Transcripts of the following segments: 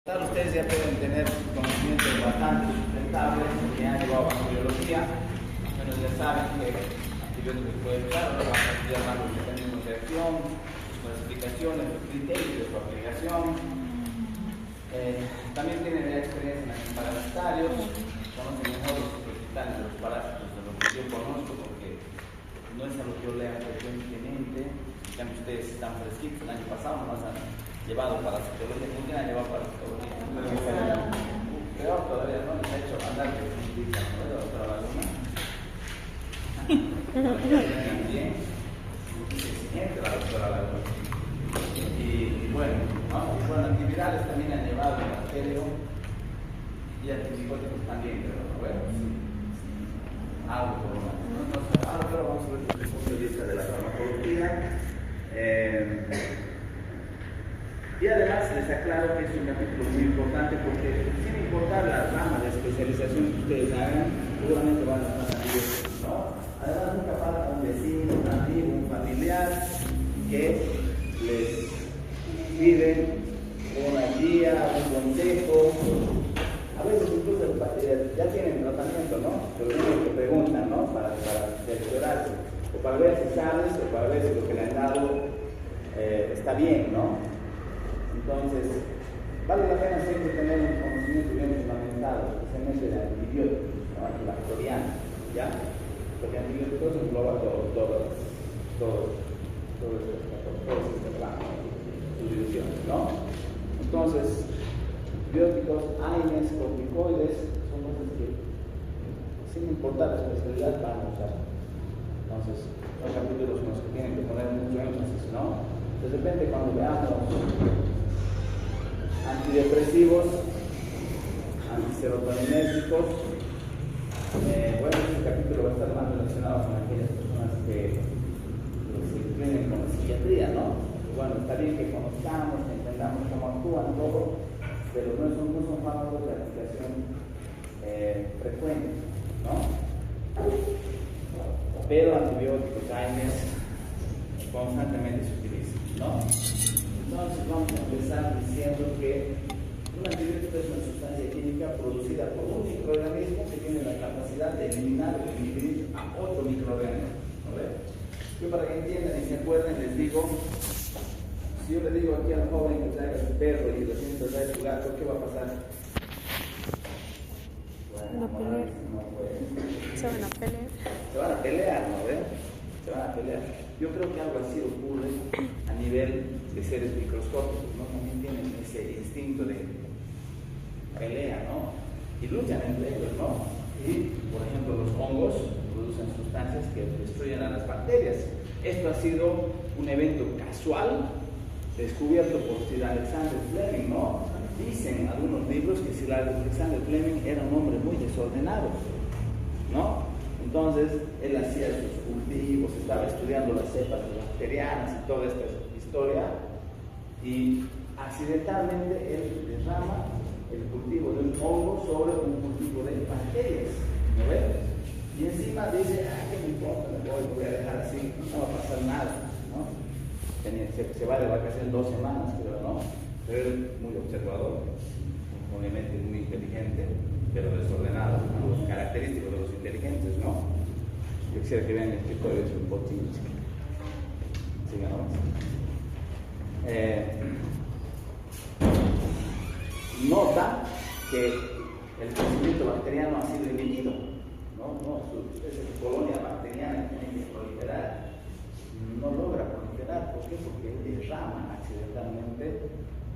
Ustedes ya pueden tener conocimientos bastante sustentables que han llevado a la biología. Bueno, ya saben que antibióticos pueden dar, vamos a estudiar más los mecanismos de acción, sus clasificaciones, los criterios de su aplicación. También tienen ya experiencia en antiparasitarios, conocen mejor los hospitales de los parásitos de lo que yo conozco, porque no es a lo que yo lea frecuentemente. Ya ustedes están fresquitos, el año pasado nos han llevado parasitología. ¿Con quién han llevado parasitología? Peor todavía, ¿no? Les ha hecho andar de científica, ¿no? De la doctora Laguna. Bien, exigente la doctora Laguna. Y bueno, ¿no? Y bueno, antivirales también han llevado el bacterio y antibióticos también, pero bueno, algo por lo menos. Entonces, ahora vamos a ver desde el punto de vista de la farmacología. Y además les aclaro que es un capítulo muy importante porque sin importar la rama de especialización que ustedes hagan, seguramente van a estar antibióticos, ¿no? Además nunca falta un vecino, un amigo, un familiar que les piden una guía, un consejo. A veces incluso ya tienen tratamiento, ¿no? Pero tienen que preguntan, ¿no? Para cerciorarse, o para ver si sabes, o para ver si lo que le han dado está bien, ¿no? Entonces, vale la pena siempre tener un conocimiento bien fundamentado, especialmente de antibióticos, ¿no? Antibacterianos, ¿ya? Porque antibióticos engloba todo este plano, subdivisiones, ¿no? Entonces, antibióticos, AINES, corticoides, son cosas que, sin importar la especialidad, van a usar. Entonces, son capítulos en los que tienen que poner mucho énfasis, ¿no? De repente, cuando veamos antidepresivos, antiserotoninérgicos, bueno, este capítulo va a estar más relacionado con aquellas personas que se incluyen con la psiquiatría, ¿no? Y bueno, está bien que conozcamos, que entendamos cómo actúan todo, pero no son fármacos de aplicación frecuente, ¿no? Pero antibióticos, AINES, constantemente se utilizan, ¿no? Entonces vamos a empezar diciendo que un antibiótico es una sustancia química producida por un microorganismo que tiene la capacidad de eliminar o inhibir a otro microorganismo. ¿No ven? Yo para que entiendan y se acuerden les digo, si yo le digo aquí al joven que traiga su perro y le tiene que traer su gato, ¿qué va a pasar? Bueno, se van a pelear. Se van a pelear, ¿no ven? Se van a pelear. Yo creo que algo así ocurre a nivel de seres microscópicos, ¿no? También tienen ese instinto de pelea, ¿no? Y luchan entre ellos, ¿no? Y, por ejemplo, los hongos producen sustancias que destruyen a las bacterias. Esto ha sido un evento casual descubierto por Sir Alexander Fleming, ¿no? Dicen algunos libros que Sir Alexander Fleming era un hombre muy desordenado, ¿no? Entonces, él hacía sus cultivos, estaba estudiando las cepas bacterianas y toda esta historia, y accidentalmente él derrama el cultivo de un hongo sobre un cultivo de bacterias, ¿no ves? Y encima dice, ¿qué me importa? Voy a dejar así, no va a pasar nada, ¿no? Se va de vacaciones 2 semanas, pero no. Pero él muy observador, obviamente muy inteligente, pero desordenado, ¿no? Los característicos de los inteligentes, ¿no? Yo quisiera que vean el escritorio, es un poquito chiquito. Sigamos. Nota que el crecimiento bacteriano ha sido inhibido, ¿no? Esa colonia bacteriana que tiene que proliferar no logra proliferar. ¿Por qué? Porque derrama accidentalmente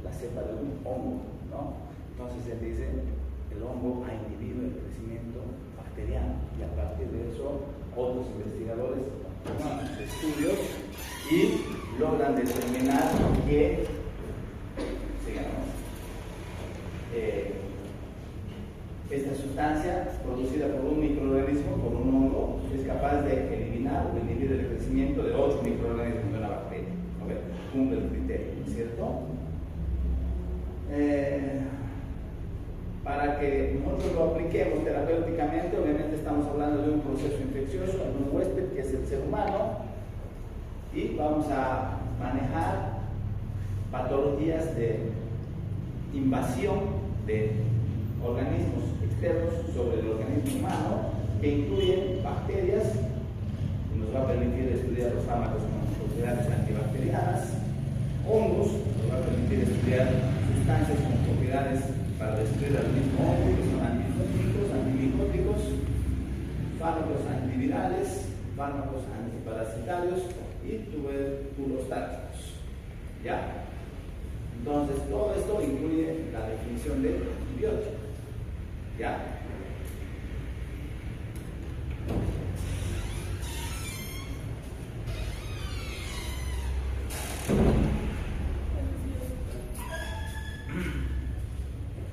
la cepa de un hongo, ¿no? Entonces él dice, el hongo ha inhibido el crecimiento bacteriano, y a partir de eso otros investigadores continúan sus estudios y logran determinar que esta sustancia producida por un microorganismo, por un hongo, es capaz de eliminar o inhibir el crecimiento de otro microorganismo de una bacteria. A ver, cumple el criterio, ¿no es cierto? Para que nosotros lo apliquemos terapéuticamente, obviamente estamos hablando de un proceso infeccioso en un huésped que es el ser humano, y vamos a manejar patologías de invasión de organismos externos sobre el organismo humano, que incluyen bacterias, y nos va a permitir estudiar los fármacos con propiedades antibacterianas, hongos, nos va a permitir estudiar sustancias con propiedades para destruir al mismo hongo, que son antifúngicos, antimicóticos, fármacos antivirales, fármacos antiparasitarios y tubulostáticos. ¿Ya? Entonces, todo esto incluye la definición de antibiótico. ¿Ya?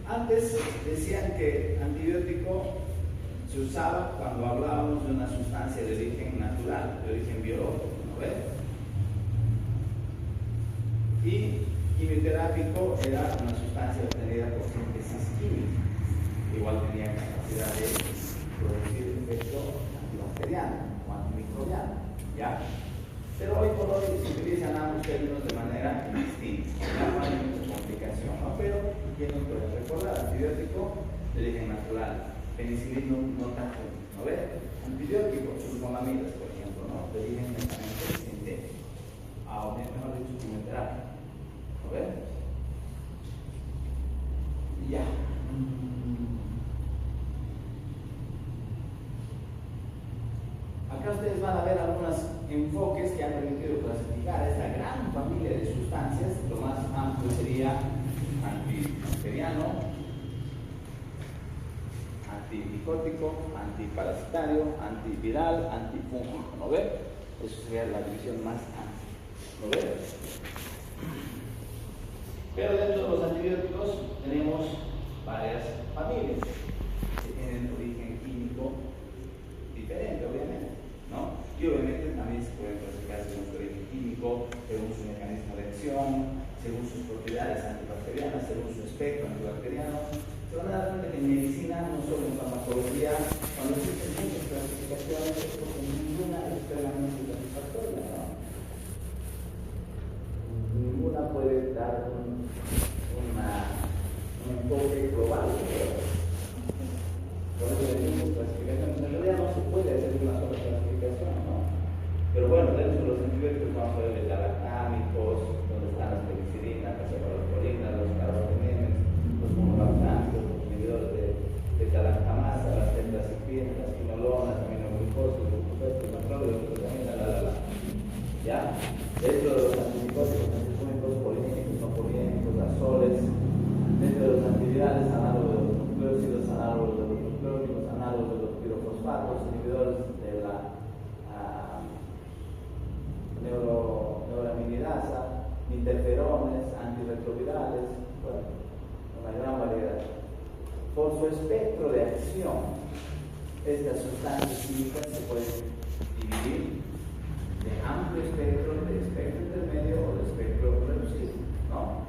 Antes decían que antibiótico se usaba cuando hablábamos de una sustancia de origen natural, de origen biológico, ¿no ves? Y quimioterápico era una sustancia obtenida por síntesis química. Igual tenía capacidad de producir efecto antibacteriano o antimicrobiano, ¿ya? Pero hoy por hoy se utilizan ambos términos de manera distinta, no hay mucha complicación, ¿no? Pero ¿quién nos puede recordar? Antibiótico de origen natural, penicilino no tanto, ¿no ves? Antibiótico, sulfonamidas, por ejemplo, ¿no? De origen netamente sintético, mejor dicho, quimioterapia, ¿no ves? Ya. Acá ustedes van a ver algunos enfoques que han permitido clasificar esta gran familia de sustancias. Lo más amplio sería antibacteriano, antimicótico, antiparasitario, antiviral, antifúngico, ¿no ve? Eso sería la división más amplia, ¿no ve? Pero dentro de los antibióticos tenemos varias familias que tienen origen químico diferente, obviamente, ¿no? Y obviamente también se pueden clasificar según su origen químico, según su mecanismo de acción, según sus propiedades antibacterianas, según su espectro antibacteriano. Se van a dar cuenta que en medicina, no solo en farmacología, cuando existen muchas clasificaciones, es porque ninguna es plenamente satisfactoria, ¿no? Ninguna puede dar un enfoque global. Por eso decimos clasificaciones. En realidad no se puede hacer una sola clasificación, ¿no? Pero bueno, dentro de los antibióticos vamos a ver beta-lactámicos, donde están las penicilinas, las cefaloporinas, los carbapenemes, los monolactámicos, los inhibidores de beta-lactamasa, las tetracipinas, las quinolonas, aminoglucosos, los glucopetos, los macrólidos, la. ¿Ya? Dentro de los antimicóticos, antifúngicos, poliénicos, no poliénicos, azoles, dentro de los antivirales, análogos de los nucleósidos, análogos de los nucleótidos, análogos de los pirofosfatos, inhibidores de la neuraminidasa, interferones, antirretrovirales, bueno, una gran variedad. Por su espectro de acción, estas sustancias químicas se pueden dividir de amplio espectro, de espectro intermedio o de espectro reducido, ¿no?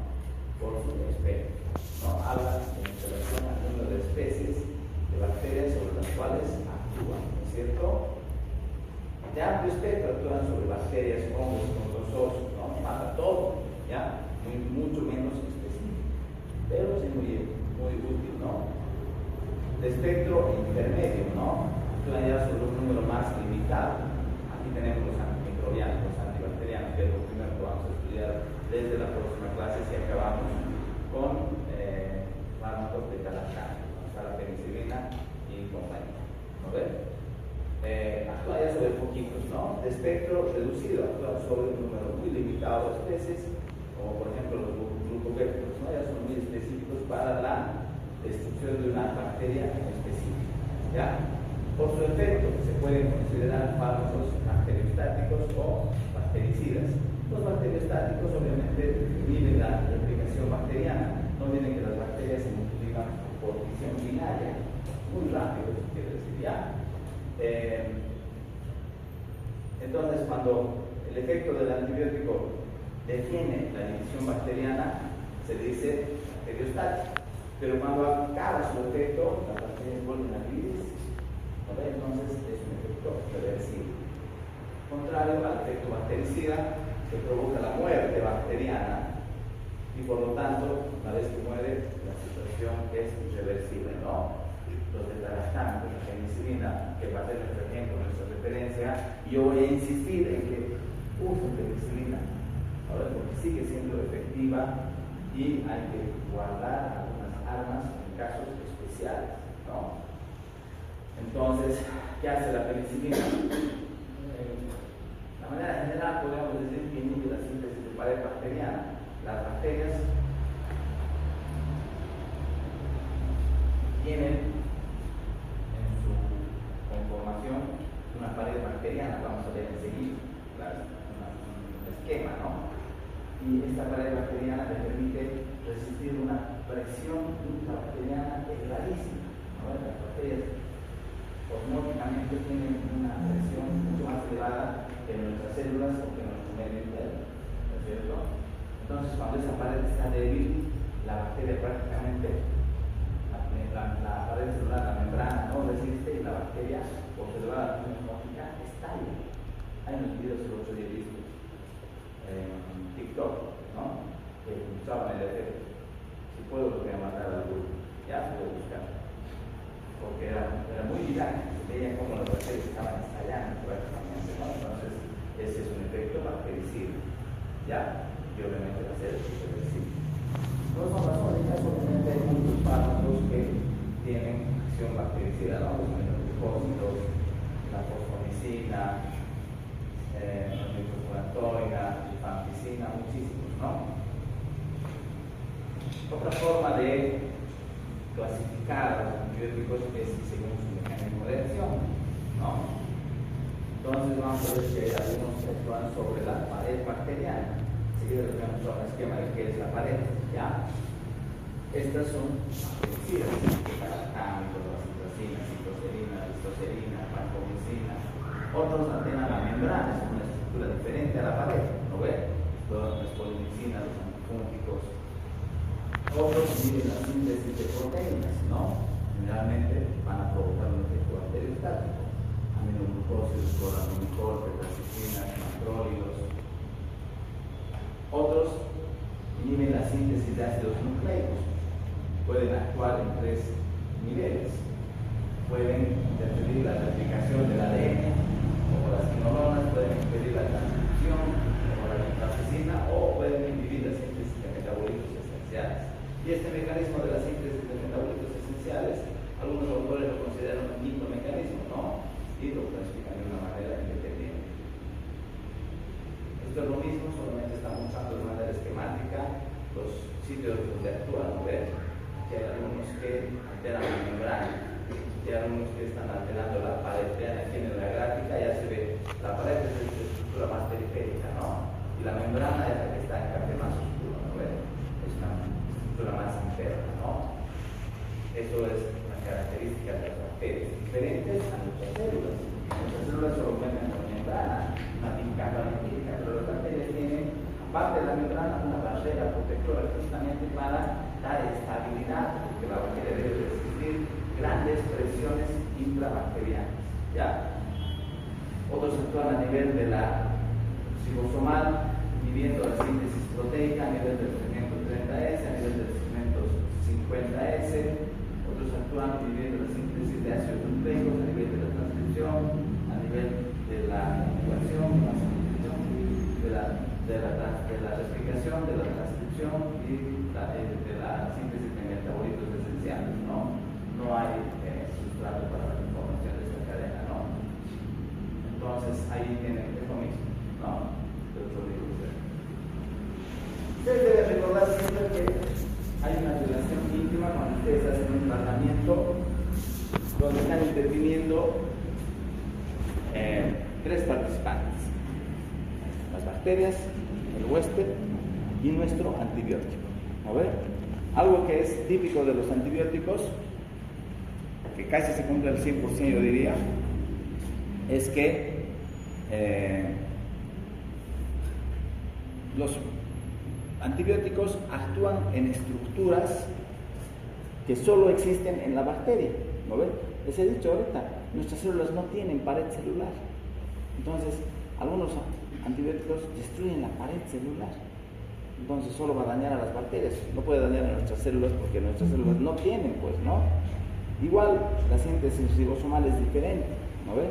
Por su espectro, ¿no? Habla de relación al número de especies de bacterias sobre las cuales actúan, ¿no es cierto? De amplio espectro actúan sobre bacterias, hongos, protozoos, ¿no? Mata todo, ¿ya? Mucho menos específico, pero sí muy útil, ¿no? De espectro intermedio, ¿no? Actúan ya sobre un número más limitado. Aquí tenemos los antimicrobianos, los antibacterianos, que es lo primero que vamos a estudiar desde la próxima clase si acabamos con fármacos beta-lactámicos, la penicilina y compañía, ¿no ves? Actúa ya sobre poquitos, ¿no? De espectro reducido, actúa sobre un número muy limitado de especies, como por ejemplo los glucopéptidos, ¿no? Ya son muy específicos para la destrucción de una bacteria específica, ¿ya? Por su efecto se pueden considerar fármacos bacteriostáticos o bactericidas. Los bacteriostáticos obviamente inhiben la replicación bacteriana, no vienen que las bacterias se multiplican por fisión binaria, muy rápido, eso quiere decir, ¿ya? Entonces, cuando el efecto del antibiótico detiene la división bacteriana, se dice bacteriostático. Pero cuando acaba su efecto, las bacterias vuelven a dividirse. Entonces es un efecto reversible. Contrario al efecto bactericida, que provoca la muerte bacteriana, y por lo tanto, una vez que muere, la situación es irreversible, ¿no? Los beta-lactames, la penicilina, que va a ser nuestro ejemplo, nuestra referencia, y yo voy a insistir en que usen penicilina, ¿no? Porque sigue siendo efectiva y hay que guardar algunas armas en casos especiales, ¿no? Entonces, ¿qué hace la penicilina? De manera general podemos decir que inhibe la síntesis de pared bacteriana. Las bacterias tienen en su conformación una pared bacteriana, vamos a ver enseguida un esquema, ¿no? Y esta pared bacteriana le permite resistir una presión intrabacteriana elevadísima, ¿no? Las bacterias osmóticamente tienen una presión mucho más elevada que nuestras células o que nuestro medio interno, ¿no es cierto? Entonces, cuando esa pared está débil, la bacteria prácticamente, la pared celular, la membrana, no resiste y la bacteria, por su elevada presión osmótica, estalla. Hay unos videos el otro día visto en TikTok, ¿no? Que usaban el efecto. Si puedo, lo voy a matar al grupo. Ya puedo buscar. Porque era muy didáctico, se veía cómo las bacterias estaban estallando prácticamente, ¿no? Entonces, ese es un efecto bactericida, ¿ya? Y obviamente va a ser irreversible. No son las únicas, obviamente hay muchos fármacos que tienen acción bactericida, ¿no? Los aminoglucósidos, la fosfomicina, la microfuratoina, la rifampicina, muchísimos, ¿no? Otra forma de clasificar a los antibióticos es según su mecanismo de acción, ¿no? Entonces vamos a ver que hay algunos que actúan sobre la pared bacteriana. Seguido les vemos un esquema de qué es la pared, ¿ya? Estas son bactericidas, beta-lactámicos, citracina, citroserina, listoserina, vancomicina. Otros alternan la membrana, es una estructura diferente a la pared, ¿no ven? Las polimicina, los antifúngicos. Otros miden la síntesis de proteínas, ¿no? Generalmente van a provocar un efecto bacteriostático. Aminoglucósidos, cloramimicol, tetracitina, macrólidos. Otros miden la síntesis de ácidos nucleicos. Pueden actuar en 3 niveles. Pueden interferir la replicación del ADN, como las quinolonas, pueden impedir la transcripción, como la rifampicina, o pueden inhibir la síntesis de metabolitos esenciales. Y este mecanismo de la síntesis de metabolitos esenciales, algunos autores lo consideran un quinto mecanismo, ¿no? Y lo clasifican de una manera independiente. Esto es lo mismo, solamente estamos usando de manera esquemática los sitios donde actúan, ¿no ven? Que hay algunos que alteran la membrana, que hay algunos que están alterando la pared. Vean aquí en la gráfica ya se ve, la pared es la estructura más periférica, ¿no? Y la membrana es la que está en café más oscuro, ¿no ven? Es una estructura más interna, ¿no? Eso es una característica de las bacterias, diferentes a nuestras células. Nuestras células solo cuentan con membrana, una capa lipídica, pero las bacterias tienen, aparte de la membrana, una barrera protectora justamente para dar estabilidad, porque la bacteria debe resistir grandes presiones intrabacterianas, ¿ya? Otros actúan a nivel de la ribosomal, inhibiendo la síntesis proteica a nivel del segmento 30S, a nivel del segmento 50S. Otros actúan inhibiendo la síntesis de ácidos nucleicos a nivel de la transcripción, a nivel de la incubación, de la replicación, de la transcripción y de la síntesis de metabolitos esenciales, ¿no? No hay sustrato para la información de esta cadena, ¿no? Entonces ahí tienen es lo mismo, ¿no? Ustedes deben recordar siempre que hay una relación íntima cuando ustedes hacen un tratamiento donde están interviniendo 3 participantes: las bacterias, el huésped y nuestro antibiótico. ¿No ve? Algo que es típico de los antibióticos, que casi se cumple al 100%, yo diría, es que los antibióticos actúan en estructuras que solo existen en la bacteria, ¿no ven? Les he dicho ahorita, nuestras células no tienen pared celular. Entonces, algunos antibióticos destruyen la pared celular. entonces solo va a dañar a las bacterias, no puede dañar a nuestras células porque nuestras células no tienen, pues, ¿no? Igual, la síntesis ribosomal es diferente, ¿no ve?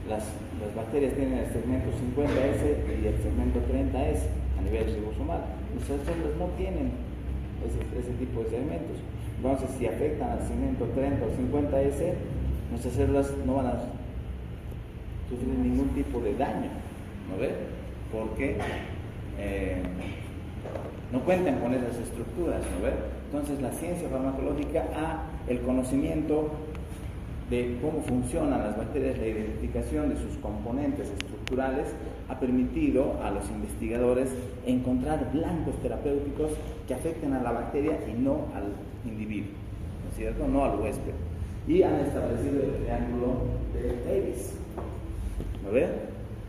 Las bacterias tienen el segmento 50S y el segmento 30S a nivel ribosomal. Nuestras células no tienen ese tipo de segmentos. Entonces, si afectan al segmento 30 o 50S, nuestras células no van a sufrir ningún tipo de daño, ¿no ve? Porque no cuentan con esas estructuras, ¿no ve? Entonces, la ciencia farmacológica el conocimiento de cómo funcionan las bacterias, la identificación de sus componentes estructurales, ha permitido a los investigadores encontrar blancos terapéuticos que afecten a la bacteria y no al individuo, ¿no es cierto? No al huésped. Y han establecido el triángulo de Davis, ¿no ven?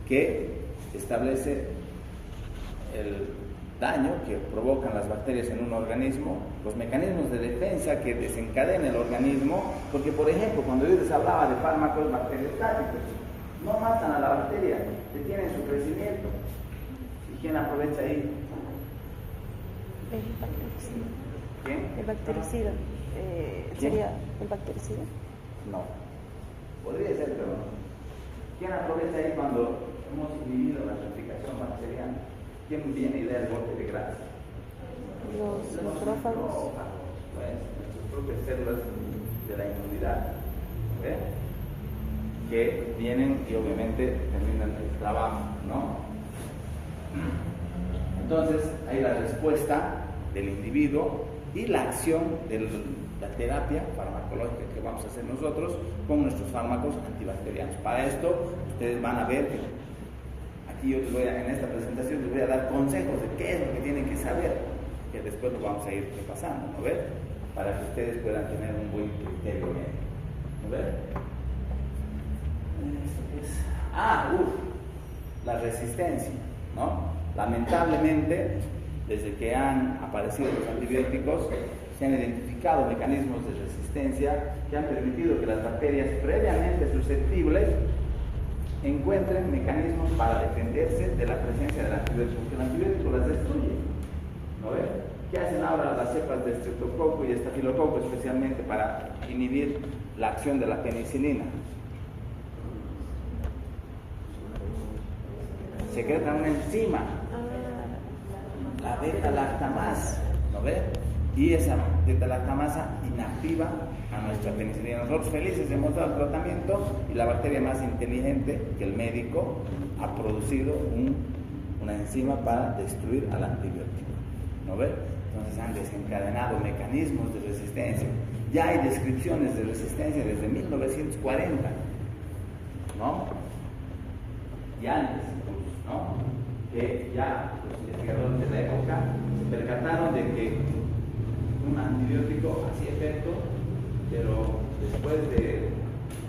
Que establece el daño que provocan las bacterias en un organismo, los mecanismos de defensa que desencadena el organismo, porque por ejemplo, cuando yo les hablaba de fármacos bacteriostáticos, no matan a la bacteria, detienen su crecimiento. ¿Y quién aprovecha ahí? El bactericida. ¿Quién? El bactericida. ¿Sería el bactericida? No. Podría ser, pero no. ¿Quién aprovecha ahí cuando hemos inhibido la replicación bacteriana? ¿Quién viene y da el golpe de gracia? Los macrófagos. Pues, nuestras propias células de la inmunidad, ¿ve? Que vienen y obviamente terminan el trabajo, ¿no? Entonces, hay la respuesta del individuo y la acción de la terapia farmacológica que vamos a hacer nosotros con nuestros fármacos antibacterianos. Para esto, ustedes van a ver que aquí yo en esta presentación les voy a dar consejos de qué es lo que tienen que saber, que después lo vamos a ir repasando, ¿no ven? Para que ustedes puedan tener un buen criterio, ¿no ven? La resistencia, ¿no? Lamentablemente, desde que han aparecido los antibióticos, se han identificado mecanismos de resistencia que han permitido que las bacterias previamente susceptibles encuentren mecanismos para defenderse de la presencia del antibiótico, porque el antibiótico las destruye, ¿no ven? ¿Qué hacen ahora las cepas de estreptococo y estafilococo especialmente para inhibir la acción de la penicilina? Secretan una enzima, la beta-lactamasa, ¿no ven? Y esa beta-lactamasa inactiva a nuestra penicilina. Nosotros felices hemos dado el tratamiento y la bacteria más inteligente que el médico ha producido una enzima para destruir al antibiótico, ¿no ven? Entonces han desencadenado mecanismos de resistencia. Ya hay descripciones de resistencia desde 1940, ¿no? Y antes, ¿no? Que ya los investigadores de la época se percataron de que un antibiótico hacía efecto, pero después de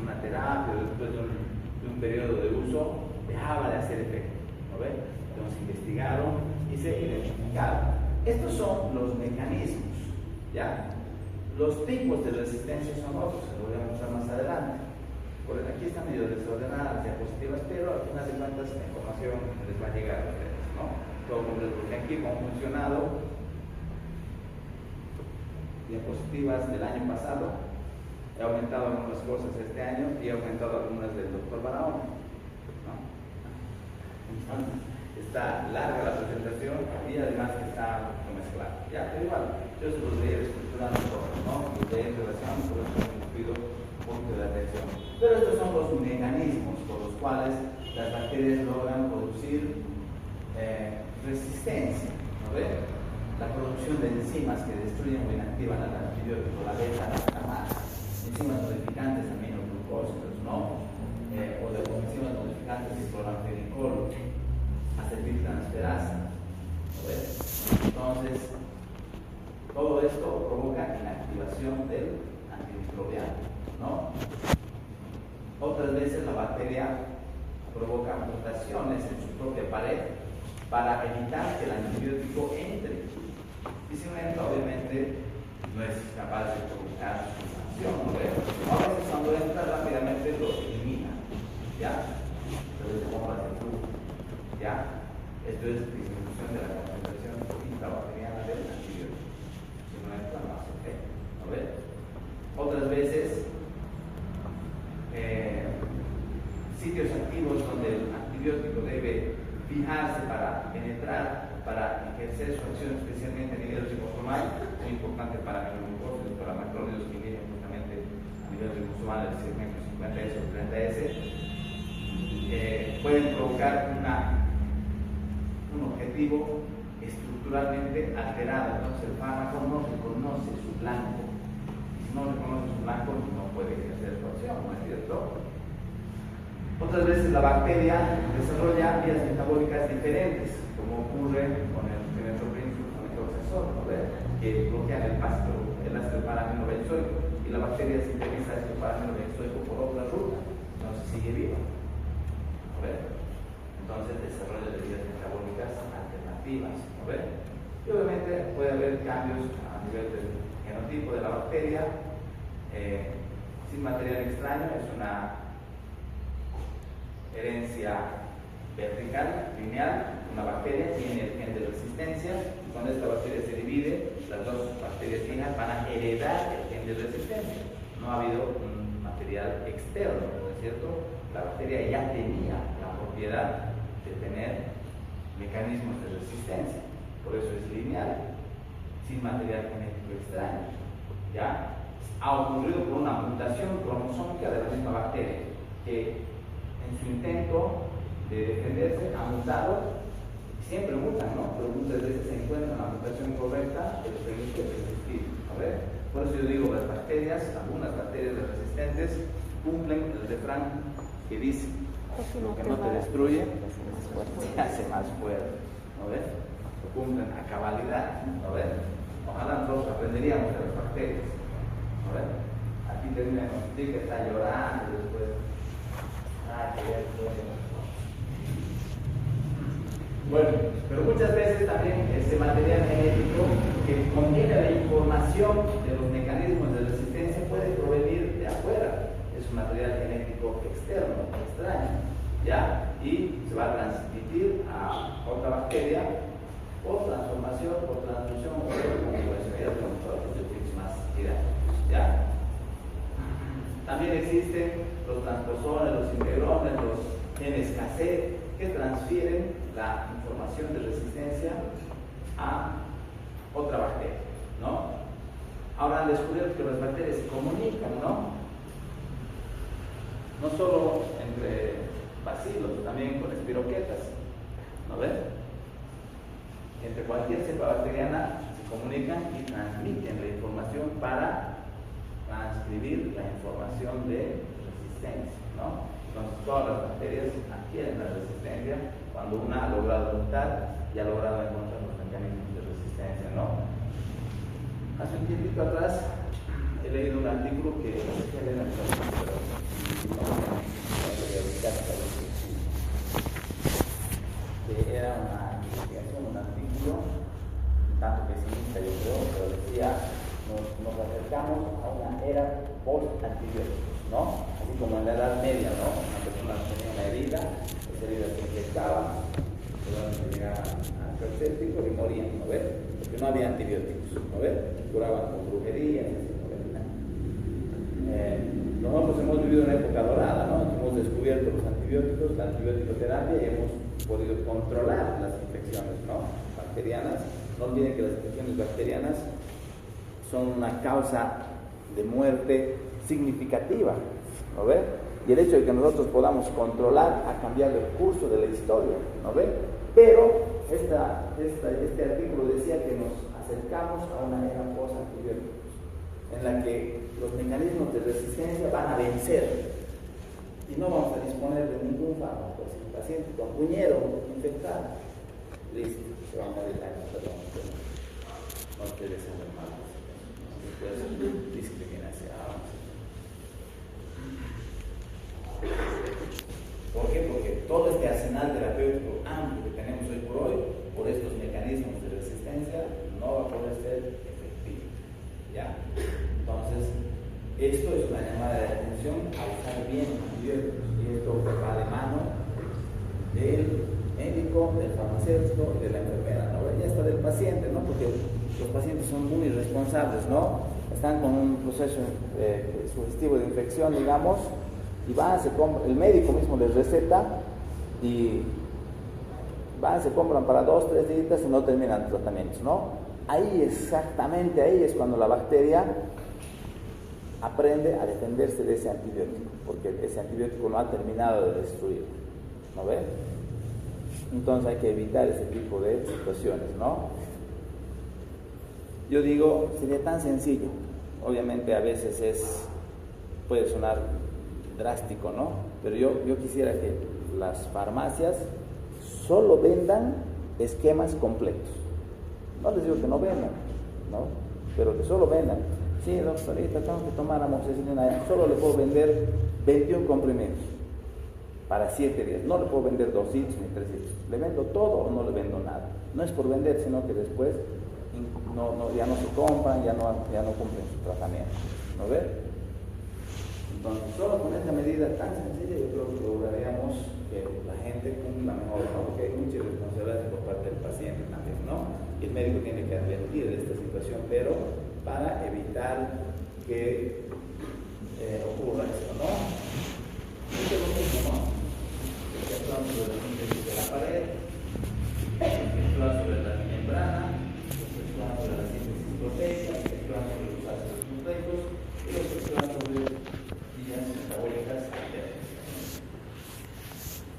una terapia, después de un periodo de uso, dejaba de hacer efecto, ¿no ven? Entonces investigaron y se identificaron. Estos son los mecanismos, ¿ya? Los tipos de resistencia son otros, se los voy a mostrar más adelante. Por aquí están medio desordenadas las diapositivas, pero al final de cuentas la información les va a llegar a ustedes, ¿no? Todo como les dije aquí, cómo ha funcionado. Diapositivas del año pasado. He aumentado algunas cosas este año y he aumentado algunas del doctor Barahona, ¿no? Entonces, está larga la presentación y además está mezclada. Ya, pero igual, yo se los voy a ir estructurando todo, ¿no? Los de relación, por eso he incluido un punto de atención. Pero estos son los mecanismos por los cuales las bacterias logran producir resistencia, ¿no ven? La producción de enzimas que destruyen o inactivan al antibiótico, la beta-lactamasa, enzimas modificantes aminoglucósidos, ¿no? O de enzimas modificantes de cloranfenicol, acetiltransferasa, ¿no ven? Entonces, todo esto provoca inactivación del antimicrobiano, ¿no? Otras veces la bacteria provoca mutaciones en su propia pared para evitar que el antibiótico entre. Y si no entra, obviamente no es capaz de provocar su acción, ¿no? A veces cuando entra rápidamente lo elimina, ¿ya? Entonces se compra de flujo, ¿ya? Esto es disminución de la veces sitios activos donde el antibiótico debe fijarse para penetrar, para ejercer su acción, especialmente a nivel ribosomal, muy importante para neuroglucósidos, para macrólidos que vienen justamente a nivel ribosomal, el segmento 50S o 30S, pueden provocar un objetivo estructuralmente alterado. Entonces el fármaco no reconoce su blanco. Si no reconoce su blanco, no puede ejercer su acción, ¿no es cierto? Otras veces la bacteria desarrolla vías metabólicas diferentes, como ocurre con el penetrocrin sulfonitoxazol, ¿no? Que bloquean el ácido paraminobenzoico, y la bacteria sintetiza ácido paraminobenzoico por otra ruta, entonces sigue viva. ¿No? Entonces desarrolla vías metabólicas alternativas. ¿No? Y obviamente puede haber cambios a nivel del genotipo de la bacteria. Sin material extraño, es una herencia vertical, lineal. Una bacteria tiene el gen de resistencia, y cuando esta bacteria se divide, las dos bacterias hijas van a heredar el gen de resistencia. No ha habido un material externo, ¿no es cierto? La bacteria ya tenía la propiedad de tener mecanismos de resistencia, por eso es lineal, sin material genético extraño. ¿Ya? Ha ocurrido por una mutación cromosómica de la misma bacteria, que en su intento de defenderse ha mutado. Siempre mutan, ¿no? Pero muchas veces se encuentran la mutación incorrecta que les permite resistir. Por eso yo digo, las bacterias, algunas bacterias resistentes, cumplen el refrán que dice: lo que no te destruye te hace más fuerte. ¿No ves? Lo cumplen a cabalidad. ¿No ves? Ojalá nosotros aprenderíamos de las bacterias. ¿No ves? Aquí termina con que está llorando después. Bueno, pero muchas veces también ese material genético que contiene la información de los mecanismos de resistencia puede provenir de afuera. Es un material genético externo, extraño, ¿ya? Y se va a transmitir a otra bacteria por transformación, por transfusión, o como decía nosotros, de tipos más didácticos, ¿ya? También existen los transposones, los integrones, los genes cassette, que transfieren la información de resistencia a otra bacteria, ¿no? Ahora han descubierto que las bacterias se comunican, ¿no? No solo entre bacilos, también con espiroquetas, ¿no ven? Entre cualquier cepa bacteriana se comunican y transmiten la información para transcribir la información de resistencia, ¿no? Entonces todas las bacterias adquieren la resistencia cuando una ha logrado mutar y ha logrado encontrar los mecanismos de resistencia, ¿no? Hace un tiempito atrás he leído un artículo que no sé qué leer en que era una investigación, un artículo tanto pesimista, yo creo, pero decía: nos acercamos a una era post-antibióticos, ¿no? Así como en la Edad Media, ¿no? Una persona tenía una herida, esa herida se inyectaba, llegaban al antibiótico y morían, ¿no ves? Porque no había antibióticos, ¿no ves? Curaban con brujería, ¿no ves? Nosotros hemos vivido una época dorada, ¿no? Hemos descubierto los antibióticos, la antibiótico-terapia, y hemos podido controlar las infecciones, ¿no? Bacterianas. No olviden que las infecciones bacterianas son una causa de muerte significativa, ¿no ve? Y el hecho de que nosotros podamos controlar ha cambiado el curso de la historia, ¿no ve? Pero este artículo decía que nos acercamos a una era post-antibióticos, en la que los mecanismos de resistencia van a vencer y no vamos a disponer de ningún fármaco. Si el paciente con puñero infectado, listo, se va a morir de años, perdón, no te deseen mal. Discriminación. ¿Por qué? Porque todo este arsenal terapéutico amplio que tenemos hoy por hoy, por estos mecanismos de resistencia, no va a poder ser efectivo. ¿Ya? Entonces, esto es una llamada de atención a usar bien los antibióticos, y esto va de mano del médico, del farmacéutico y de la enfermera, ¿no? Y hasta del paciente, ¿no? Porque los pacientes son muy irresponsables, ¿no? están con un proceso sugestivo de infección, digamos, y van, el médico mismo les receta y van, se compran para 2, 3 días y no terminan tratamientos, ¿no? Ahí exactamente, ahí es cuando la bacteria aprende a defenderse de ese antibiótico, porque ese antibiótico no ha terminado de destruir, ¿no ve? Entonces hay que evitar ese tipo de situaciones, ¿no? Yo digo, sería tan sencillo, obviamente a veces puede sonar drástico, ¿no? Pero yo quisiera que las farmacias solo vendan esquemas completos. No les digo que no vendan, ¿no? Pero que solo vendan. Sí, doctorita, tengo que tomar amoxicilina, solo le puedo vender 21 comprimidos para 7 días. No le puedo vender 2 litros ni 3 litros. ¿Le vendo todo o no le vendo nada? No es por vender, sino que después ya no se compran, ya no cumplen su tratamiento. ¿No ves? Entonces, solo con esta medida tan sencilla, yo creo que lograríamos que la gente cumpla mejor, ¿no? Porque hay mucha responsabilidad por parte del paciente también, ¿no? Y el médico tiene que advertir de esta situación, pero para evitar que ocurra esto, ¿no? Esto es lo mismo, ¿no? El plan sobre la síntesis de la pared, el plan sobre la membrana, el plan sobre la síntesis proteica, el plan sobre los ácidos nucleicos y el plan sobre vías metabólicas internas.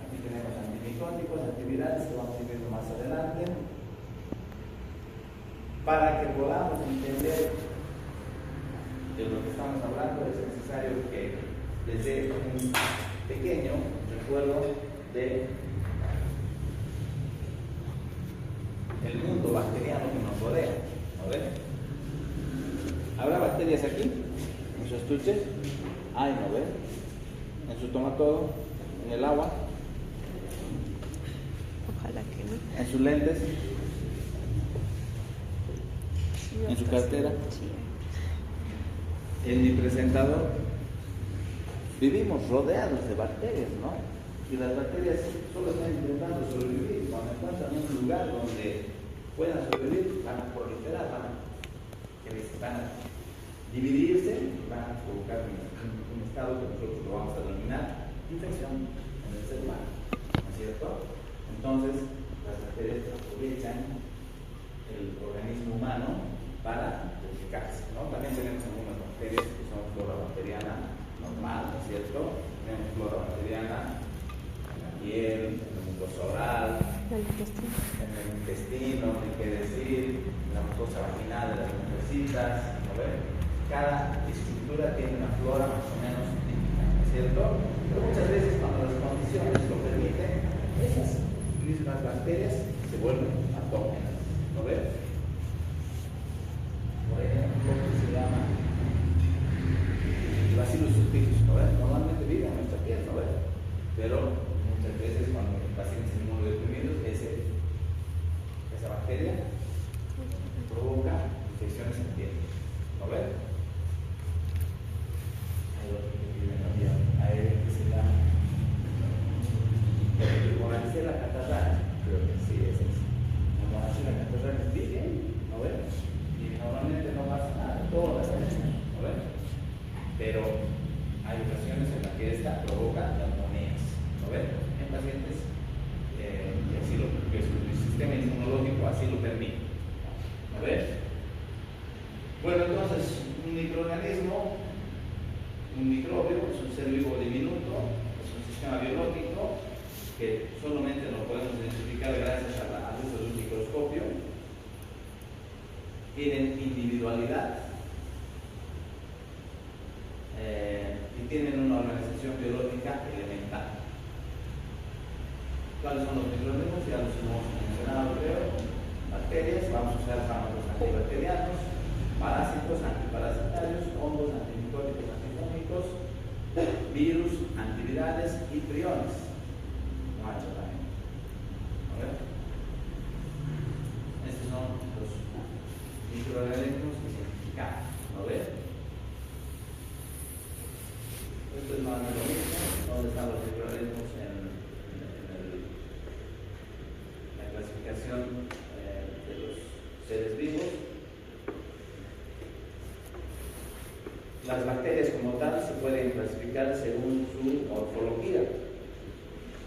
Aquí tenemos antimicóticos, antivirales que vamos a ir viendo más adelante. Para que podamos entender de lo que estamos hablando, es necesario que les dé un pequeño recuerdo de el mundo bacteriano que nos rodea. ¿No ven? ¿Habrá bacterias aquí? ¿En su estuche? Ay, ¿no ven? ¿En su tomatodo? ¿En el agua? Ojalá que no. ¿En sus lentes? ¿En su cartera? Sí. En mi presentador. Vivimos rodeados de bacterias, ¿no? Y las bacterias solo están intentando sobrevivir. Cuando encuentran un lugar donde puedan sobrevivir, van a proliferar, van a dividirse, van a provocar un estado que nosotros lo vamos a denominar infección en el ser humano, ¿no es cierto? Entonces, las bacterias aprovechan el organismo humano para purificarse, ¿no? También tenemos algunas bacterias que son flora bacteriana normal, ¿no es cierto? Tenemos flora bacteriana en la piel, en la mucosa oral, en el intestino, hay que decir, en la mucosa vaginal de las mujercitas, ¿no ven? Cada estructura tiene una flora más o menos típica, ¿no es cierto? Pero muchas veces cuando las condiciones lo permiten, esas mismas bacterias se vuelven patógenas, ¿no ven? Por ejemplo, que se llama el Bacillus subtilis, ¿no ven? Normalmente vive en nuestra piel, ¿no ven? Pero muchas veces cuando el paciente es inmunodeprimido, esa bacteria provoca infecciones en piel, ¿no ven? Hay otro que vive en la vía aérea que se llama Monacella catarrhalis, creo que sí, ese es. La Monacella catarrhalis vive, ¿no ven? Y normalmente no pasa nada, todas las veces, ¿no ven? Pero hay ocasiones en las que esta provoca neumonías, ¿no ven? En pacientes que su sistema inmunológico así lo permite, ¿no ven? Bueno, entonces, un microorganismo, un microbio, es un ser vivo diminuto, es un sistema biológico que solamente lo podemos identificar gracias al uso de un microscopio. Tienen individualidad y tienen una organización biológica elemental. ¿Cuáles son los microorganismos? Ya los hemos mencionado, creo. Bacterias, vamos a usar fármacos antibacterianos, parásitos, antiparasitarios, hongos, antimicóticos, antifúngicos, virus, antivirales y priones. No hay tratamiento. ¿No ven? Estos son los microorganismos que se identifican. ¿No ven? Esto es más o menos lo mismo. ¿Dónde están los microorganismos en la clasificación de los seres vivos? las bacterias como tal se pueden clasificar según su morfología.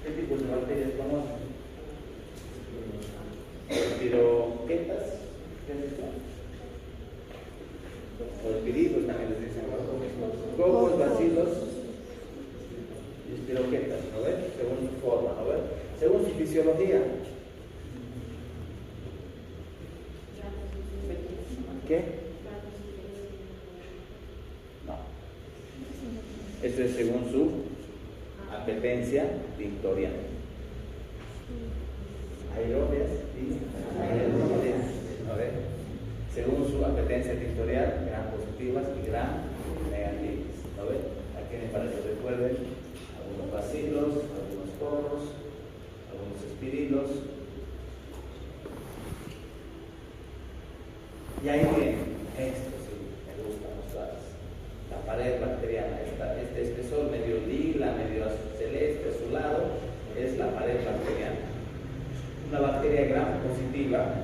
¿Qué tipos de bacterias conocen? Espiroquetas, ¿qué es esto? Los espiritos también les dicen, cocos, bacilos y espiroquetas, ¿no ven? Según su forma, ¿no ven? Según su fisiología. ¿Qué? No. Esto es según su apetencia victoriana. Aerobias y aerobias. ¿No ven? Según su apetencia victorial, gran positivas y gran negativas. ¿No ven? Aquí para que recuerden algunos bacilos, algunos cocos, algunos espirilos. Y ahí viene, esto sí, me gusta mostrarles. La pared bacteriana, este espesor medio lila, medio celeste, azulado, es la pared bacteriana. Una bacteria gram positiva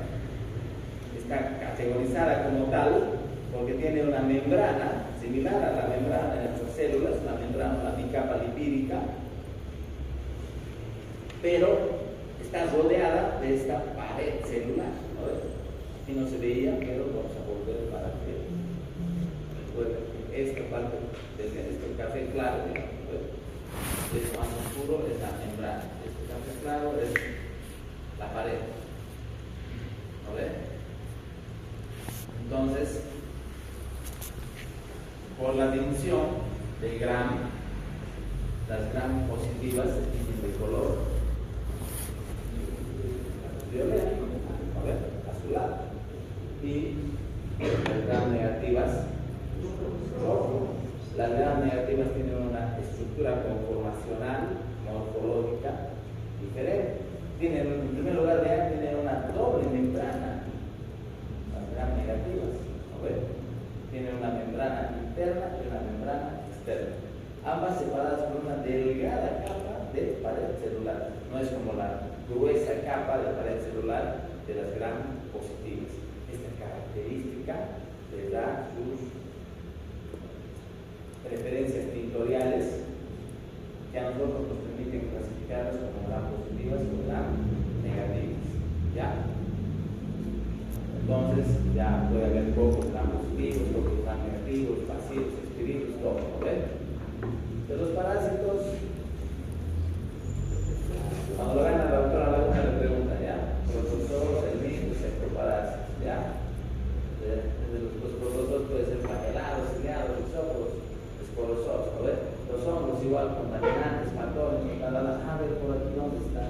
está categorizada como tal porque tiene una membrana similar a la membrana de nuestras células, una membrana, una bicapa lipídica, pero está rodeada de esta pared celular, ¿no? Y no se veía, pero vamos a volver para que recuerden que esta parte del café claro, digamos, este más oscuro es la membrana, este café claro es la pared, ¿no ven? Entonces, por la división del gram, las gram positivas se tienen de color violeta, ¿no ven? Azulado. Y las gram negativas rojo. Las gram negativas tienen una estructura conformacional, morfológica diferente. Tienen, en primer lugar, tienen una doble membrana. Las gram negativas, ¿no ven? Tienen una membrana interna y una membrana externa. Ambas separadas por una delgada capa de pared celular. No es como la gruesa capa de pared celular de las gram positivas. Esta característica les da sus preferencias tintoriales que a nosotros nos permiten clasificarlas como gram positivas o gram negativas. ¿Ya? Entonces ya puede haber pocos gram positivos, pocos gram negativos, bacilos, espiritos, todo, ¿no ven? De los parásitos, cuando lo vean a la doctora Laguna le preguntan, ¿ya? Protozoo, el mismo sectoparásito, ¿ya? Los protozoos pueden ser flagelados, ciliados, isópodos, esporosos, ¿no ven? Los hongos igual, contaminantes, patógenos, a ver por aquí dónde está.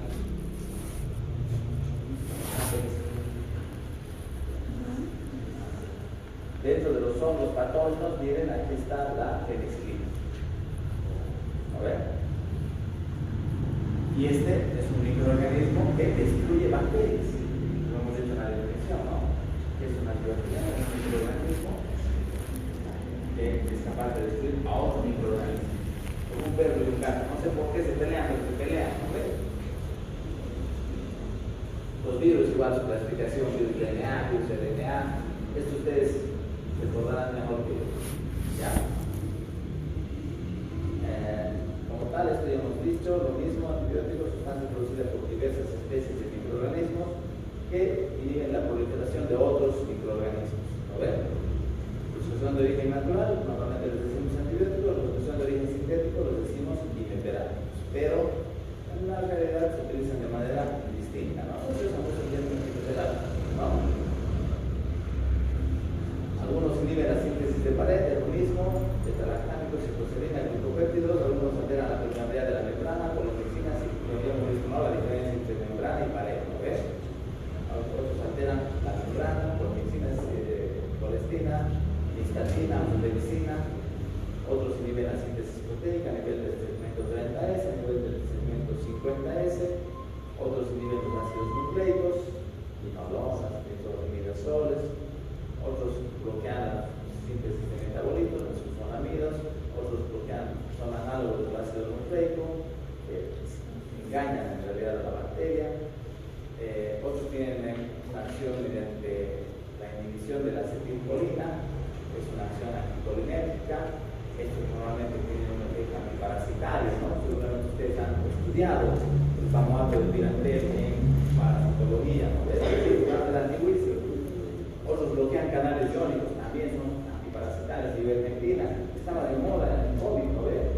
Dentro de los hongos patógenos, miren, aquí está la penicilina. ¿No ven? Y este es un microorganismo que destruye bacterias. Lo hemos hecho en la definición, ¿no? Que es una bacteria, es un microorganismo que es capaz de destruir a otro microorganismo. Como un perro y un gato. No sé por qué se pelean, pero se pelean, ¿no ven? Los virus, igual su clasificación, virus DNA, virus RNA, esto ustedes recordarán mejor que yo. ¿Ya? Como tal, esto ya hemos dicho, lo mismo, antibióticos, sustancias producidas por diversas especies de microorganismos que inhiben la proliferación de otros microorganismos. ¿No ven? Los que son de origen natural, normalmente les decimos antibióticos, los que son de origen sintético, los decimos inhiberáticos. Pero en la realidad se utilizan de manera distinta, ¿no? Entonces usamos el término inhiberático, ¿no? Algunos inhiben la síntesis de pared, el mismo, beta-lactámicos, citosina, glucopéptidos, algunos alteran la permeabilidad de la membrana, polimixinas y la diferencia entre membrana y pared, ¿no ves? Otros alteran la membrana, polimixinas, colestina, histatina, angiotensina, otros inhiben la síntesis proteica a nivel del segmento 30S, a nivel del segmento 50S, otros inhiben los ácidos nucleicos, inolonas, nitroimidazoles, otros bloquean la síntesis de metabolitos, los sulfonamidos, otros bloquean, son análogos del ácido nucleico, que engañan en realidad a la bacteria, otros tienen una acción mediante la inhibición de la acetilcolina, que es una acción anticolinérgica, estos normalmente tienen un efecto antiparasitario, ¿no? Seguramente ustedes han estudiado el famoso del Pirantel en parasitología, ¿no? Durante el antiguísimo. Otros bloquean canales iónicos, también son antiparasitarios. Ivermectina estaba de moda en el COVID, ¿no ves?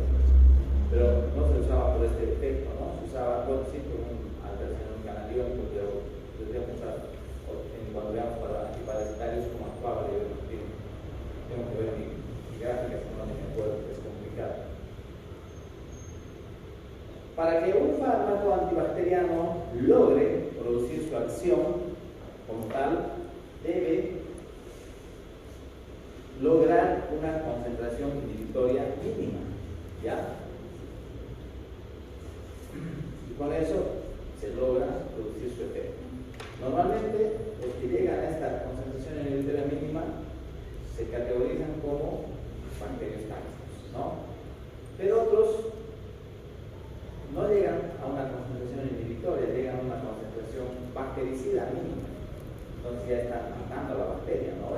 Pero no se usaba por este efecto, ¿no? Se usaba, bueno, sí, por un canal iónico, pero deberíamos usar cuando veamos para antiparasitarios cómo actuaba la ivermectina. Tengo que ver mi gráfica, si no me acuerdo, es complicado. Para que un fármaco antibacteriano logre producir su acción como tal, debe lograr una concentración inhibitoria mínima, ¿ya? Y con eso se logra producir su efecto. Normalmente, los que llegan a esta concentración inhibitoria mínima se categorizan como bacterios cánceros, ¿no? Pero otros no llegan a una concentración inhibitoria, llegan a una concentración bactericida mínima. Entonces ya están matando a la bacteria, ¿no?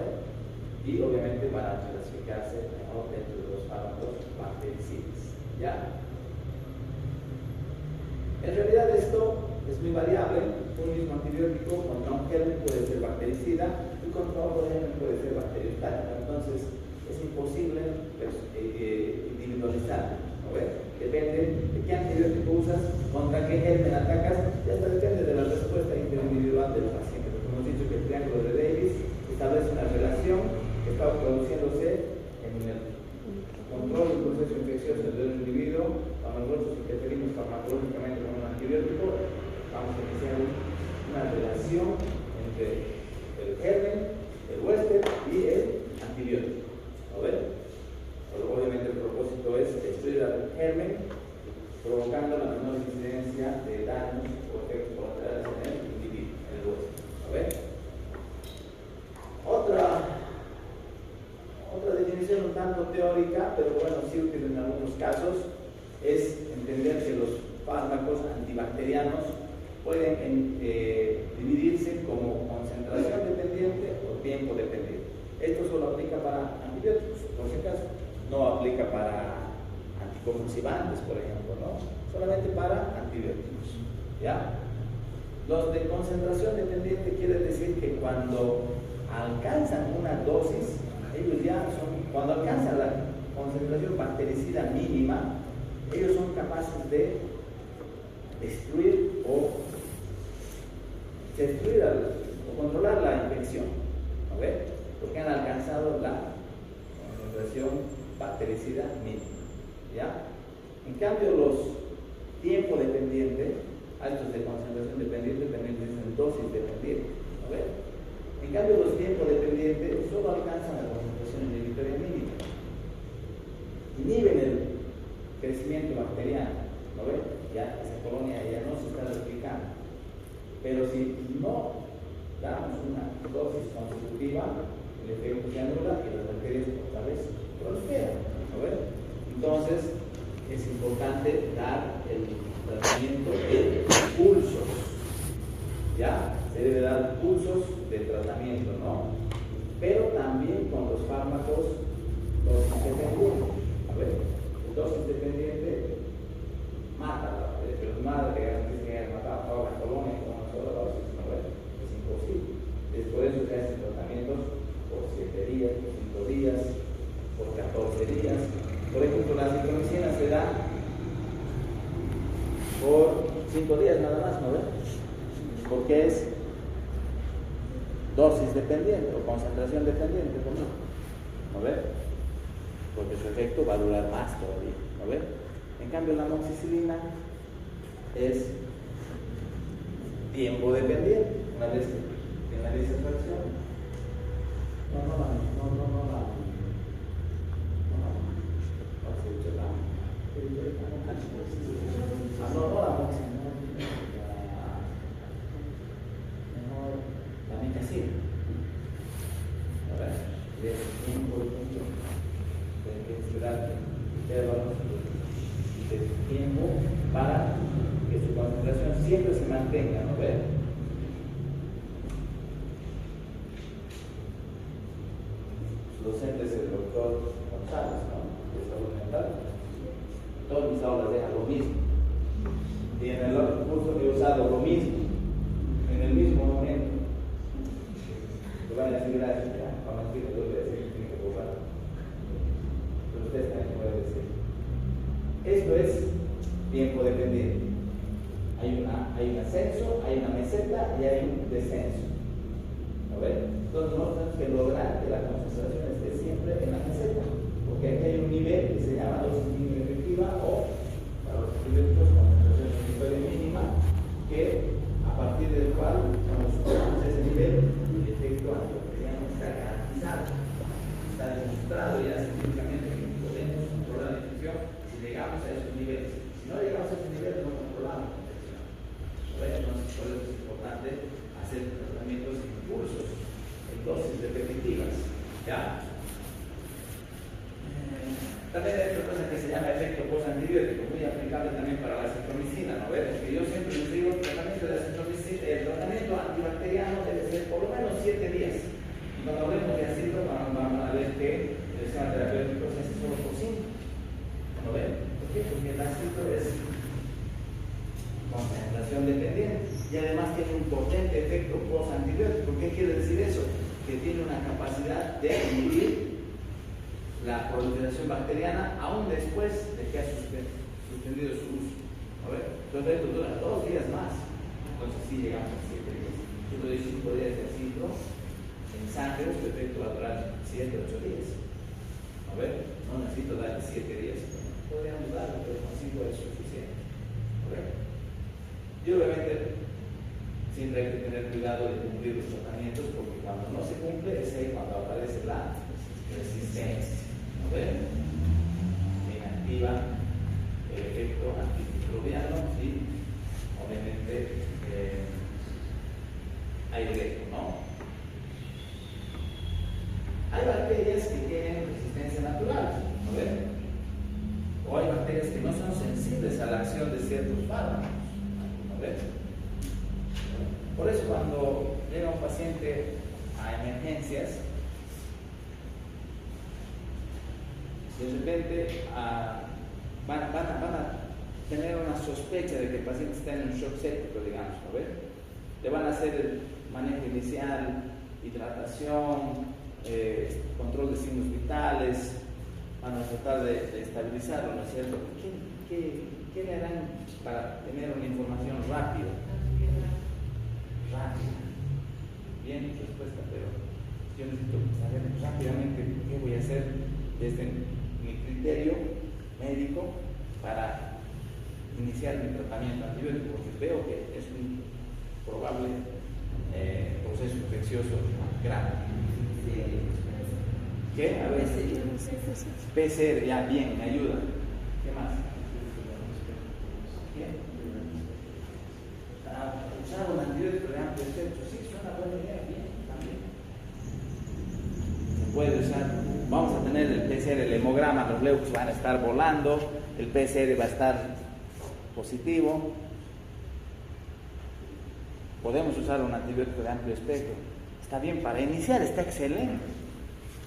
Y obviamente van a clasificarse mejor dentro de los fármacos bactericidas, ¿ya? En realidad esto es muy variable. Un mismo antibiótico contra un germen puede ser bactericida y contra otro germen puede ser bacteriostático. Entonces es imposible individualizar, ¿no ves? Depende de qué antibiótico usas, contra qué germen atacas, y hasta depende de la respuesta individual del paciente. Porque hemos dicho que el triángulo de Davis establece una relación que está produciéndose en el control del proceso infeccioso del individuo. Cuando nosotros interferimos farmacológicamente con un antibiótico, vamos a iniciar una relación entre el germen, el huésped y el antibiótico. ¿No ven? Obviamente el propósito es destruir al germen, provocando la menor incidencia de daños o efectos colaterales en el individuo, en el huésped. ¿No ven? Otra definición un tanto teórica, pero bueno, sí útil en algunos casos, es entender que los fármacos antibacterianos pueden dividirse como concentración dependiente o tiempo dependiente. Esto solo aplica para antibióticos, por si acaso. No aplica para anticonvulsivantes, por ejemplo, ¿no? Solamente para antibióticos, ¿ya? Los de concentración dependiente quiere decir que cuando alcanzan una dosis, ellos ya son, cuando alcanzan la concentración bactericida mínima, ellos son capaces de destruir o controlar la infección, ¿no ve? Porque han alcanzado la concentración bactericida mínima, ¿ya? En cambio, los tiempo dependientes, estos de concentración dependiente dicen dosis dependiente, ¿no ve? En cambio, los tiempo dependientes solo alcanzan la concentración inhibitoria mínima, inhiben el crecimiento bacteriano, ¿no ve? Ya esa colonia ya no se está replicando. Pero si no damos una dosis consecutiva, el efecto se anula y las bacterias otra vez prosperan, ¿no ves? Entonces es importante dar el tratamiento de pulsos, ¿ya? Se debe dar pulsos de tratamiento, ¿no? Pero también con los fármacos dosis dependientes, ¿no ves? El dosis dependiente mata a la bacteria, pero nada que garantice que haya matado a toda la colonia con una sola dosis, ¿no ves? Es imposible. Es por eso que hacen tratamientos por 7 días, por 5 días, por 14 días. Por ejemplo, la citromicina se da por 5 días nada más, ¿no ves? Porque es dosis dependiente o concentración dependiente, ¿no ves? Porque su efecto va a durar más todavía, ¿no ves? En cambio, la amoxicilina es tiempo dependiente. Una vez que finaliza su acción, la micacina. Ahora, es tiempo de esperar de tiempo para que su concentración siempre se mantenga, ¿no ves? Su docente es el doctor González, ¿no? todas mis aulas dejan lo mismo. Y en el otro curso he usado lo mismo, en el mismo momento. Le van a decir gracias, ya, para más que le voy a decir que tiene que borrar. Pero ustedes también pueden decir. Esto es tiempo dependiente. Hay un ascenso, hay una meseta y hay un descenso. ¿No ven? Entonces nosotros tenemos que lograr que la concentración esté siempre en la meseta. Porque aquí hay un nivel que se llama dosis mínima efectiva o, para los activistas, concentración efectiva mínima, que a partir del cual, cuando superamos ese nivel, el efecto antibacteriano está garantizado. Está demostrado ya científicamente que podemos controlar la infección si llegamos a esos niveles. Si no llegamos a esos niveles, no controlamos la infección. Entonces, por eso es importante hacer tratamientos en impulsos, en dosis repetitivas. ¿Ya? También hay otra cosa que se llama efecto post-antibiótico, muy aplicable también para la citromicina, ¿no ves? Porque yo siempre les digo que el tratamiento de la citromicina, el tratamiento antibacteriano debe ser por lo menos 7 días. Y cuando hablemos de ácido, vamos a ver que el sistema terapéutico se hace solo por 5. ¿No ven? ¿Por qué? Porque el ácido es concentración dependiente y además tiene un potente efecto post-antibiótico. ¿Qué quiere decir eso? Que tiene una capacidad de inhibir la proliferación bacteriana aún después de que ha suspendido su uso. Entonces esto dura 2 días más. Entonces sí llegamos a 7 días. Yo te doy 5 días de ciclo en sangre, su efecto va a durar 7 o 8 días. No necesito darle 7 días. Podríamos darle, pero con 5 es suficiente. Y obviamente siempre hay que tener cuidado de cumplir los tratamientos porque cuando no se cumple es ahí cuando aparece la resistencia. Inactiva el efecto antimicrobiano y obviamente hay riesgo, ¿no? Hay bacterias que tienen resistencia natural, ¿no ven? O hay bacterias que no son sensibles a la acción de ciertos fármacos, ¿no ven? Por eso cuando llega un paciente a emergencias, de repente van a tener una sospecha de que el paciente está en un shock séptico, digamos, ¿no ven? Le van a hacer el manejo inicial, hidratación, control de signos vitales, van a tratar de estabilizarlo, ¿no es cierto? ¿Qué le harán para tener una información rápida? Bien, respuesta, pero yo necesito saber rápidamente qué voy a hacer desde mi criterio médico para iniciar mi tratamiento antibiótico, porque veo que es un probable proceso infeccioso grave. ¿Qué? A ver, PCR, ya, bien, me ayuda. ¿Qué más? ¿Qué? Usar un antibiótico de amplio espectro, sí, es una buena idea, bien, también. Se puede usar, vamos a tener el PCR, el hemograma, los leucos van a estar volando, el PCR va a estar positivo. Podemos usar un antibiótico de amplio espectro. Está bien, para iniciar está excelente.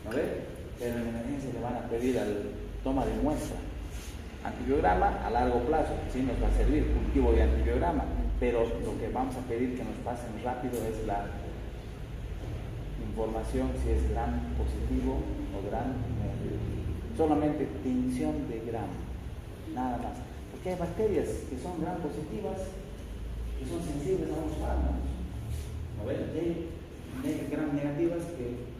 ¿No ves? Pero en emergencia le van a pedir al toma de muestra. Antibiograma a largo plazo, sí nos va a servir, cultivo de antibiograma, pero lo que vamos a pedir que nos pasen rápido es la información si es gram positivo o gram negativo. Solamente tinción de gram, nada más. Porque hay bacterias que son gram positivas, que son sensibles a los fármacos. ¿No ven? Y hay gram negativas que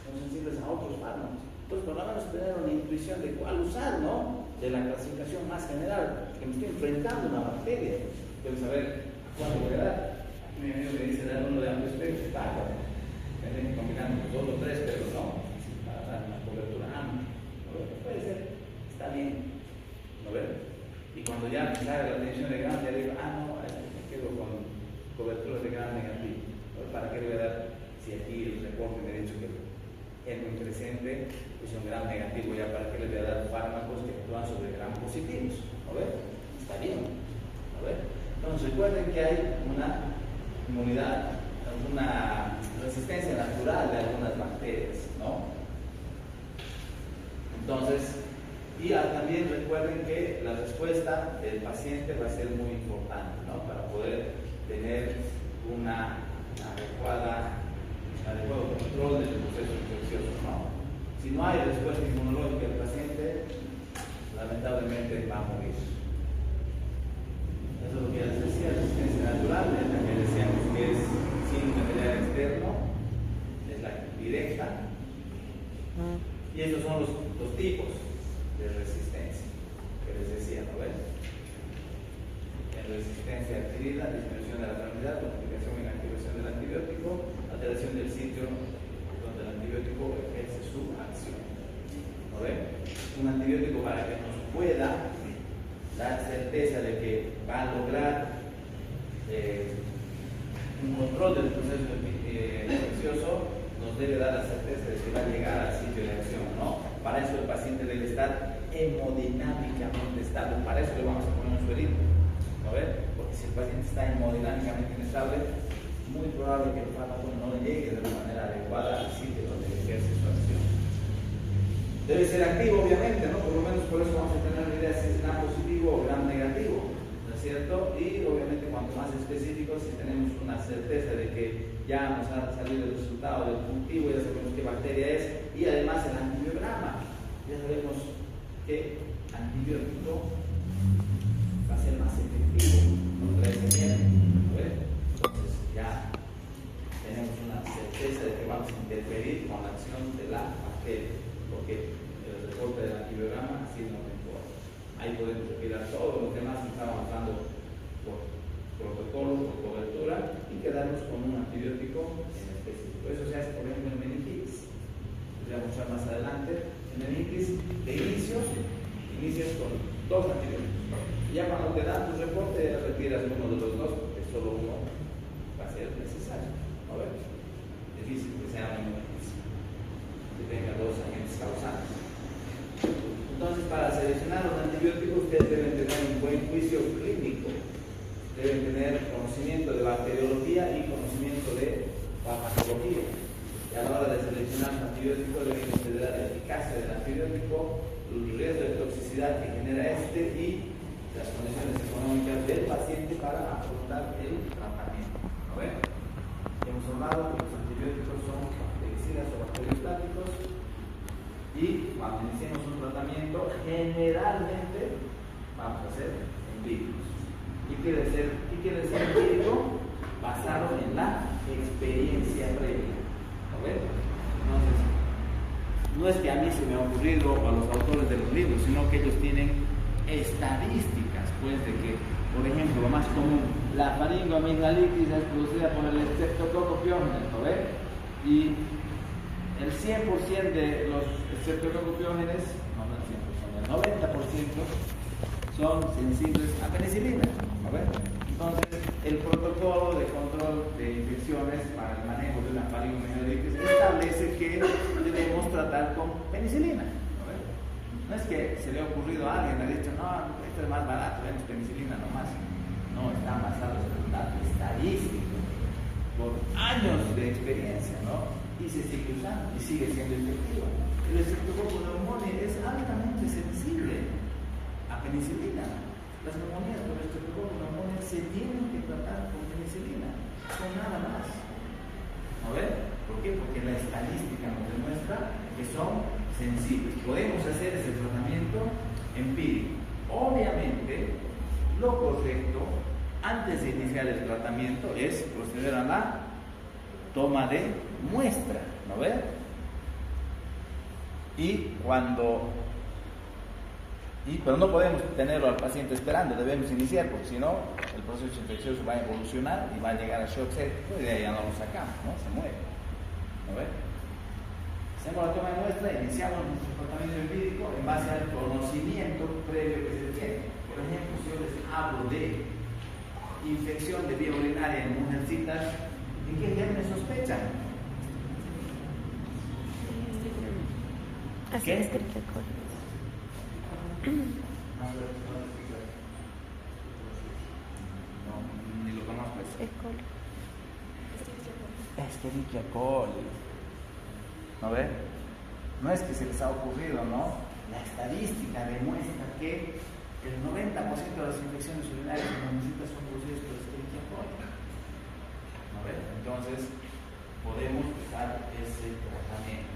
son sensibles a otros fármacos. Entonces, por lo menos tener una intuición de cuál usar, ¿no? De la clasificación más general, que me estoy enfrentando a una bacteria. Debo saber cuánto voy a dar. Aquí mi amigo me dice dar uno de amplio espectro, bárbaro. Tienen que combinar los 2 o 3, pero no, para dar una cobertura amplia. ¿No ven? Puede ser, está bien. ¿No ven? Y cuando ya me sale la tensión de gram, ya digo, no, me quedo con cobertura de gram negativo. ¿Para qué le voy a dar si aquí el reporte me ha dicho que es muy presente, es un gram negativo, ya para qué le voy a dar fármacos que actúan sobre gram positivos? ¿No ven? Está bien. ¿No ven? Entonces recuerden que hay una inmunidad, una resistencia natural de algunas bacterias, ¿no? Entonces, Y también recuerden que la respuesta del paciente va a ser muy importante, ¿no? Para poder tener un adecuado control del proceso infeccioso, ¿no? Si no hay respuesta inmunológica del paciente, lamentablemente va a morir. Eso es lo que ya les decía, la resistencia natural, es la que decíamos que es sin material externo, es la directa. Y estos son los tipos de resistencia que les decía, ¿no ven? En resistencia adquirida, disminución de la enfermedad, complicación y inactivación del antibiótico, alteración del sitio donde el antibiótico ejerce su acción. ¿No ven? Un antibiótico para que nos pueda dar certeza de que va a lograr un control del proceso infeccioso, nos debe dar la certeza de que va a llegar al sitio de acción, ¿no? Para eso el paciente debe estar hemodinámicamente estable. Para eso le vamos a poner un suerito, ¿no ven? Porque si el paciente está hemodinámicamente inestable, es muy probable que el fármaco no llegue de una manera adecuada al sitio donde ejerce su acción. Debe ser activo, obviamente, ¿no? Por lo menos por eso vamos a tener una idea si es gram positivo o gram negativo, ¿no es cierto? Y obviamente cuanto más específico, si tenemos una certeza de que ya nos ha salido el resultado del cultivo, ya sabemos qué bacteria es, y además el antibiograma, ya sabemos qué antibiótico va a ser más efectivo contra ese bien. Entonces ya tenemos una certeza de que vamos a interferir con la acción de la bacteria, porque el reporte del antibiograma así no me importa. Ahí podemos retirar todo lo demás que estábamos dando por protocolo, por cobertura, y quedarnos con un antibiótico en específico. Eso se hace, por ejemplo, en meningitis. Les voy a mostrar más adelante. En meningitis, de inicias con 2 antibióticos. Y ya cuando te dan tu reporte, retiras uno de los 2, porque solo uno va a ser necesario. A ver, difícil que sea una meningitis que tenga 2 agentes causantes. Entonces, para seleccionar los antibióticos, ustedes deben tener un buen juicio clínico. Deben tener conocimiento de bacteriología y conocimiento de farmacología. Y a la hora de seleccionar un antibiótico deben considerar la eficacia del antibiótico, el riesgo de toxicidad que genera este y las condiciones económicas del paciente para afrontar el tratamiento. ¿No ven? Hemos hablado que los antibióticos son bactericidas o bacteriostáticos y cuando iniciemos un tratamiento generalmente vamos a hacer empíricos. ¿Qué quiere decir empírico? Basado en la experiencia previa. ¿No ven? Entonces, no es que a mí se me ha ocurrido o a los autores de los libros, sino que ellos tienen estadísticas, pues, de que, por ejemplo, lo más común, la faringoamigdalitis es producida por el Streptococcus pyogenes, ¿no ven? Y el 100% de los Streptococcus pyogenes, no el 100%, el 90% son sensibles a penicilina, ¿no ven? Entonces, el protocolo de control de infecciones para el manejo de una faringoamigdalitis establece que debemos tratar con penicilina, ¿no ven? No es que se le ha ocurrido a alguien, ha dicho, no, esto es más barato, es penicilina nomás. No, está basado en un dato estadístico, por años de experiencia, ¿no? Y se sigue usando y sigue siendo efectivo. El Streptococcus pneumoniae es altamente sensible a penicilina. Las neumonías por Streptococcus pneumoniae se tienen que tratar con penicilina, con nada más. ¿No ven? ¿Por qué? Porque la estadística nos demuestra que son sensibles. Podemos hacer ese tratamiento empírico. Obviamente, lo correcto antes de iniciar el tratamiento es proceder a la toma de muestra, ¿no ven? Pero no podemos tenerlo al paciente esperando, debemos iniciar, porque si no, el proceso infeccioso va a evolucionar y va a llegar a shock séptico y de ahí ya no lo sacamos, ¿no? Se muere, ¿no ven? Hacemos la toma de muestra, iniciamos nuestro tratamiento empírico en base al conocimiento previo que se tiene. Por ejemplo, si yo les hablo de infección de vía urinaria en mujercitas, ¿en qué germen sospechan? Así es Escherichia coli. No, ni lo conozco. E. coli. Escherichia coli. ¿No ve? No es que se les ha ocurrido, ¿no? la estadística demuestra que el 90% de las infecciones urinarias en mamíferos son producidas por Escherichia coli. ¿No ves? Entonces, podemos usar ese tratamiento.